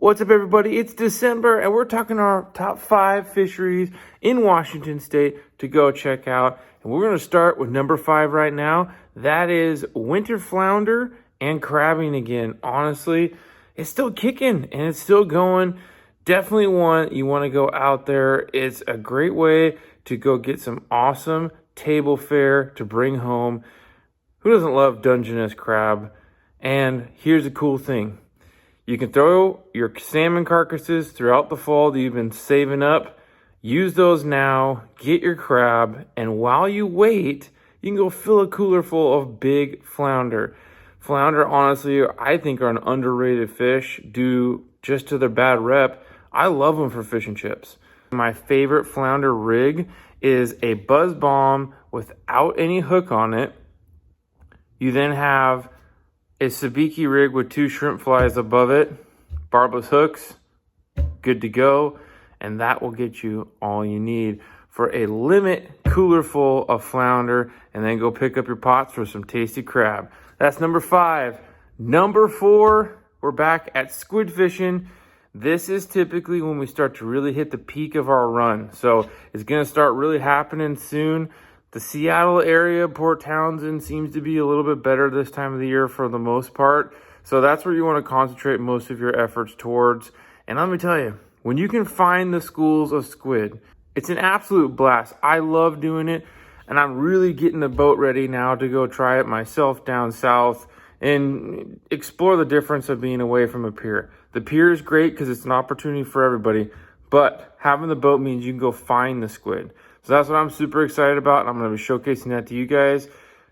What's up, everybody? It's December, and we're talking our top 5 fisheries in Washington State to go check out. And we're going to start with number 5 right now. That is winter flounder and crabbing again. Honestly, it's still kicking, and it's still going. Definitely one you want to go out there. It's a great way to go get some awesome table fare to bring home. Who doesn't love Dungeness crab? And here's the cool thing. You can throw your salmon carcasses throughout the fall that you've been saving up. Use those now, get your crab, and while you wait, you can go fill a cooler full of big flounder. Flounder, honestly, I think are an underrated fish due just to their bad rep. I love them for fish and chips. My favorite flounder rig is a buzz bomb without any hook on it. You then have a sabiki rig with 2 shrimp flies above it, barbless hooks, good to go, and that will get you all you need for a limit cooler full of flounder, and then go pick up your pots for some tasty crab. That's number 5. Number 4, we're back at squid fishing. This is typically when we start to really hit the peak of our run, so it's going to start really happening soon. The Seattle area, Port Townsend, seems to be a little bit better this time of the year for the most part. So that's where you want to concentrate most of your efforts towards. And let me tell you, when you can find the schools of squid, it's an absolute blast. I love doing it, and I'm really getting the boat ready now to go try it myself down south and explore the difference of being away from a pier. The pier is great because it's an opportunity for everybody, but having the boat means you can go find the squid. So that's what I'm super excited about, and I'm going to be showcasing that to you guys.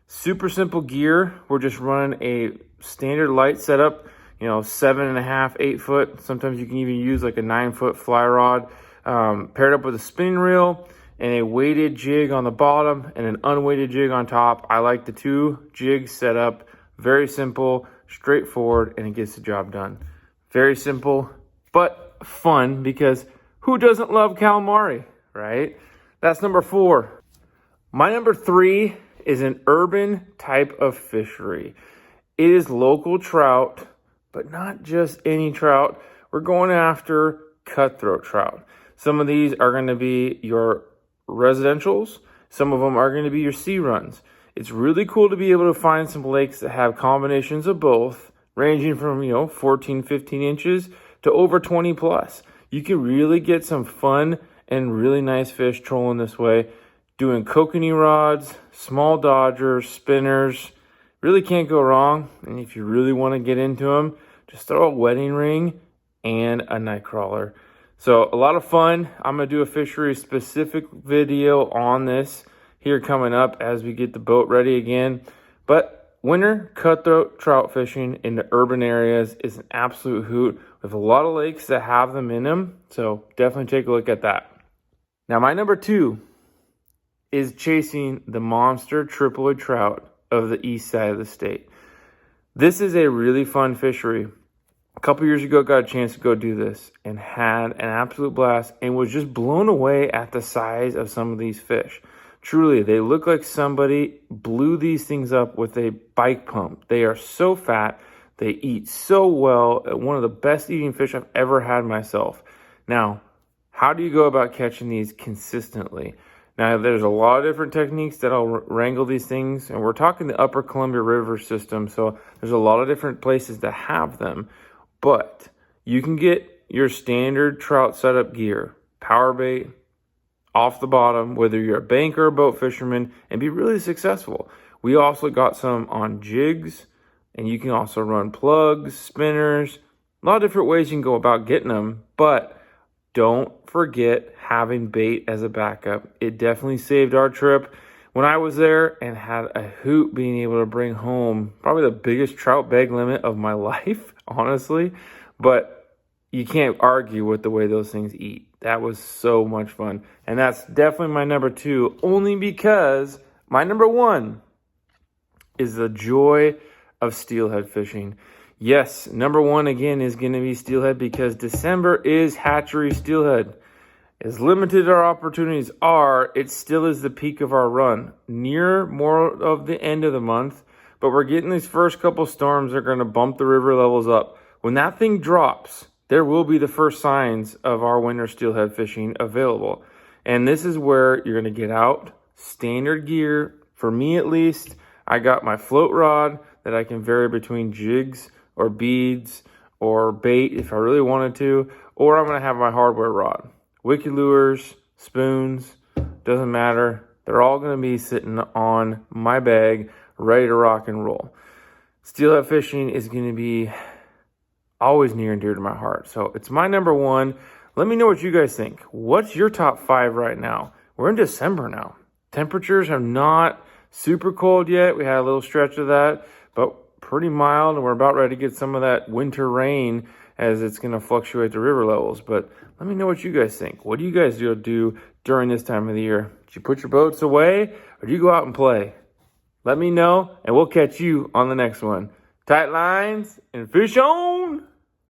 Super simple gear. We're just running a standard light setup, 7.5, 8 foot. Sometimes you can even use like a 9-foot fly rod, paired up with a spinning reel and a weighted jig on the bottom and an unweighted jig on top. I like the 2 jigs set up. Very simple, straightforward, and it gets the job done. Very simple, but fun, because who doesn't love calamari, right? That's number 4. My number 3 is an urban type of fishery. It is local trout, but not just any trout. We're going after cutthroat trout. Some of these are going to be your residentials. Some of them are going to be your sea runs. It's really cool to be able to find some lakes that have combinations of both, ranging from 14, 15 inches to over 20 plus. You can really get some fun and really nice fish trolling this way, doing kokanee rods, small dodgers, spinners. Really can't go wrong. And if you really want to get into them, just throw a wedding ring and a night crawler. So a lot of fun. I'm going to do a fishery specific video on this here coming up as we get the boat ready again. But winter cutthroat trout fishing in the urban areas is an absolute hoot. We have a lot of lakes that have them in them, so definitely take a look at that. Now, my number 2 is chasing the monster triploid trout of the east side of the state. This is a really fun fishery. A couple years ago, got a chance to go do this and had an absolute blast and was just blown away at the size of some of these fish. Truly, they look like somebody blew these things up with a bike pump. They are so fat. They eat so well. One of the best eating fish I've ever had myself. Now, how do you go about catching these consistently? Now, there's a lot of different techniques that'll wrangle these things, and we're talking the upper Columbia River system, so there's a lot of different places that have them. But you can get your standard trout setup gear, power bait, off the bottom, whether you're a banker or a boat fisherman, and be really successful. We also got some on jigs, and you can also run plugs, spinners, a lot of different ways you can go about getting them, but don't forget having bait as a backup. It definitely saved our trip when I was there and had a hoot being able to bring home probably the biggest trout bag limit of my life, honestly. But you can't argue with the way those things eat. That was so much fun. And that's definitely my number 2, only because my number 1 is the joy of steelhead fishing. Yes, number 1 again is going to be steelhead because December is hatchery steelhead. As limited our opportunities are, it still is the peak of our run. Near more of the end of the month, but we're getting these first couple storms that are going to bump the river levels up. When that thing drops, there will be the first signs of our winter steelhead fishing available. And this is where you're going to get out standard gear. For me, at least, I got my float rod that I can vary between jigs or beads or bait if I really wanted to, or I'm going to have my hardware rod. Wicked lures, spoons, doesn't matter. They're all going to be sitting on my bag, ready to rock and roll. Steelhead fishing is going to be always near and dear to my heart. So it's my number one. Let me know what you guys think. What's your top 5 right now? We're in December now. Temperatures are not super cold yet. We had a little stretch of that, but pretty mild, and we're about ready to get some of that winter rain as it's going to fluctuate the river levels. But let me know what you guys think. What do you guys do during this time of the year? Do you put your boats away, or do you go out and play? Let me know, and we'll catch you on the next one. Tight lines and fish on!